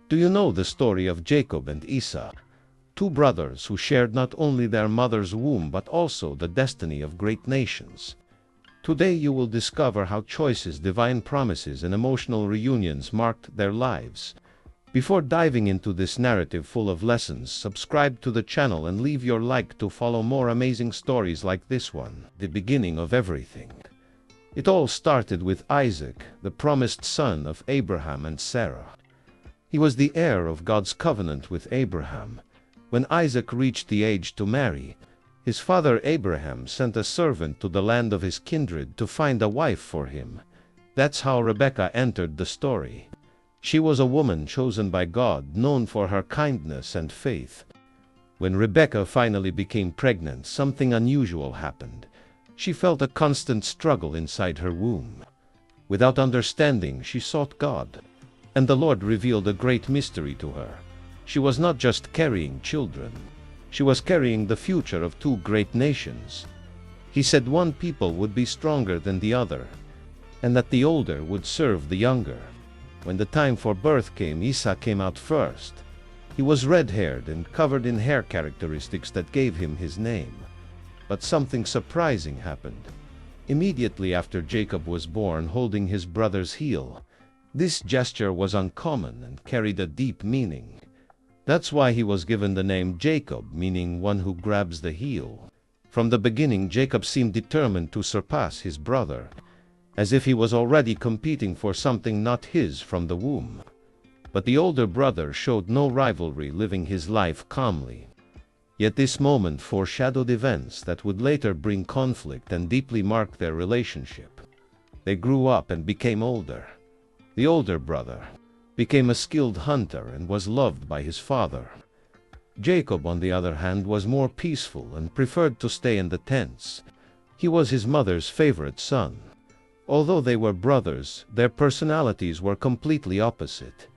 Do you know the story of Jacob and Esau, two brothers who shared not only their mother's womb but also the destiny of great nations? Today you will discover how choices, divine promises, and emotional reunions marked their lives. Before diving into this narrative full of lessons, subscribe to the channel and leave your like to follow more amazing stories like this one. The beginning of everything. It all started with Isaac, the promised son of Abraham and Sarah. He was the heir of God's covenant with Abraham. When Isaac reached the age to marry, his father Abraham sent a servant to the land of his kindred to find a wife for him. That's how Rebekah entered the story. She was a woman chosen by God, known for her kindness and faith. When Rebekah finally became pregnant, something unusual happened. She felt a constant struggle inside her womb. Without understanding, she sought God, and the Lord revealed a great mystery to her. She was not just carrying children. She was carrying the future of two great nations. He said one people would be stronger than the other, and that the older would serve the younger. When the time for birth came, Esau came out first. He was red-haired and covered in hair characteristics that gave him his name. But something surprising happened. Immediately after Jacob was born, holding his brother's heel. This gesture was uncommon and carried a deep meaning. That's why he was given the name Jacob, meaning one who grabs the heel. From the beginning, Jacob seemed determined to surpass his brother, as if he was already competing for something not his from the womb. But the older brother showed no rivalry, living his life calmly. Yet this moment foreshadowed events that would later bring conflict and deeply mark their relationship. They grew up and became older. The older brother became a skilled hunter and was loved by his father. Jacob, on the other hand, was more peaceful and preferred to stay in the tents. He was his mother's favorite son. Although they were brothers, their personalities were completely opposite.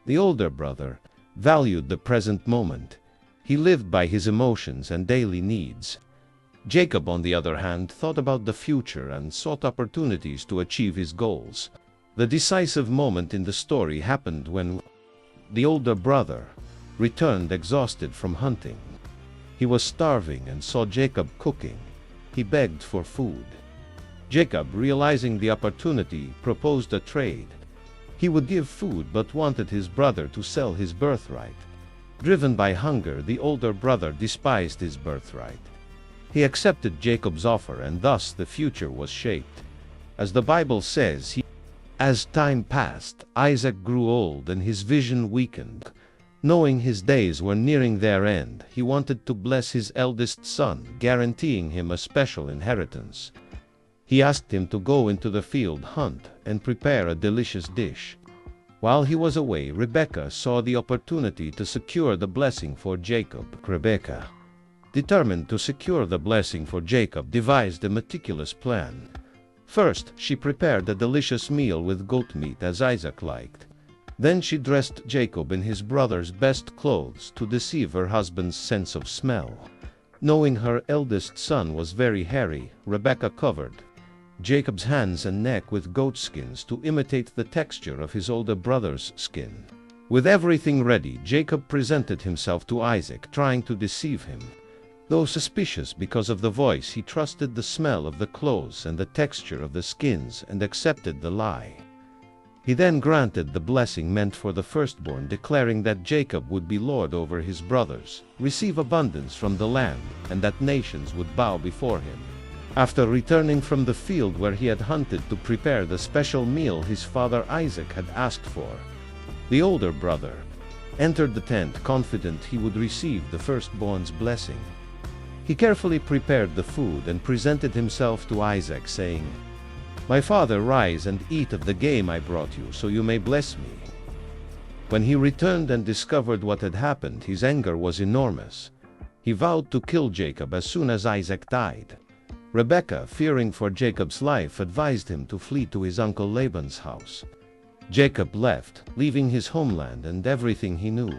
The older brother valued the present moment. He lived by his emotions and daily needs. Jacob, on the other hand, thought about the future and sought opportunities to achieve his goals. The decisive moment in the story happened when the older brother returned exhausted from hunting. He was starving and saw Jacob cooking. He begged for food. Jacob, realizing the opportunity, proposed a trade. He would give food but wanted his brother to sell his birthright. Driven by hunger, the older brother despised his birthright. He accepted Jacob's offer, and thus the future was shaped. As the Bible says, as time passed, Isaac grew old and his vision weakened. Knowing his days were nearing their end, he wanted to bless his eldest son, guaranteeing him a special inheritance. He asked him to go into the field, hunt, and prepare a delicious dish. While he was away, Rebekah saw the opportunity to secure the blessing for Jacob. Rebekah, determined to secure the blessing for Jacob, devised a meticulous plan. First, she prepared a delicious meal with goat meat as Isaac liked. Then she dressed Jacob in his brother's best clothes to deceive her husband's sense of smell. Knowing her eldest son was very hairy, Rebekah covered Jacob's hands and neck with goat skins to imitate the texture of his older brother's skin. With everything ready, Jacob presented himself to Isaac, trying to deceive him. Though suspicious because of the voice, he trusted the smell of the clothes and the texture of the skins and accepted the lie. He then granted the blessing meant for the firstborn, declaring that Jacob would be lord over his brothers, receive abundance from the land, and that nations would bow before him. After returning from the field where he had hunted to prepare the special meal his father Isaac had asked for, the older brother entered the tent confident he would receive the firstborn's blessing. He carefully prepared the food and presented himself to Isaac, saying, "My father, rise and eat of the game I brought you, so you may bless me." When he returned and discovered what had happened, his anger was enormous. He vowed to kill Jacob as soon as Isaac died. Rebekah, fearing for Jacob's life, advised him to flee to his uncle Laban's house. Jacob left, leaving his homeland and everything he knew.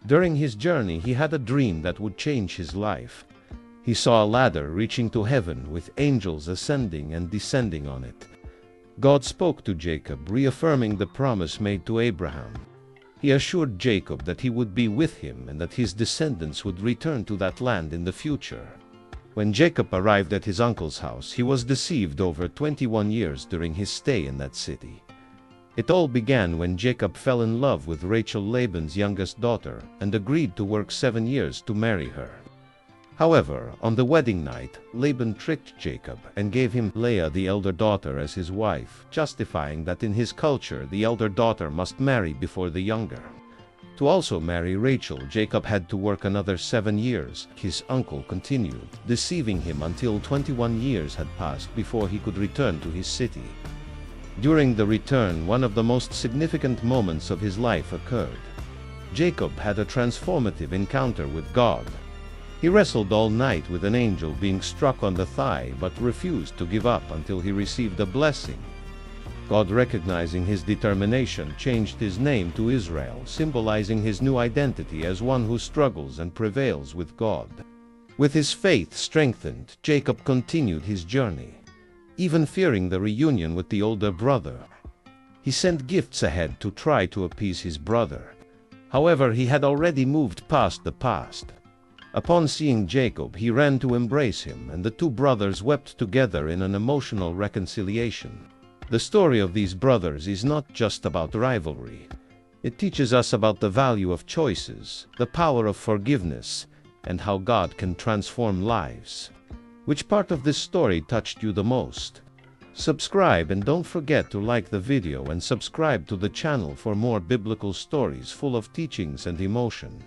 During his journey, he had a dream that would change his life. He saw a ladder reaching to heaven with angels ascending and descending on it. God spoke to Jacob, reaffirming the promise made to Abraham. He assured Jacob that he would be with him and that his descendants would return to that land in the future. When Jacob arrived at his uncle's house, he was deceived over 21 years during his stay in that city. It all began when Jacob fell in love with Rachel, Laban's youngest daughter, and agreed to work 7 years to marry her. However, on the wedding night, Laban tricked Jacob and gave him Leah, the elder daughter, as his wife, justifying that in his culture the elder daughter must marry before the younger. To also marry Rachel, Jacob had to work another 7 years. His uncle continued, deceiving him until 21 years had passed before he could return to his city. During the return, one of the most significant moments of his life occurred. Jacob had a transformative encounter with God. He wrestled all night with an angel, being struck on the thigh, but refused to give up until he received a blessing. God, recognizing his determination, changed his name to Israel, symbolizing his new identity as one who struggles and prevails with God. With his faith strengthened, Jacob continued his journey, even fearing the reunion with the older brother. He sent gifts ahead to try to appease his brother. However, he had already moved past the past. Upon seeing Jacob, he ran to embrace him, and the two brothers wept together in an emotional reconciliation. The story of these brothers is not just about rivalry. It teaches us about the value of choices, the power of forgiveness, and how God can transform lives. Which part of this story touched you the most? Subscribe and don't forget to like the video and subscribe to the channel for more biblical stories full of teachings and emotion.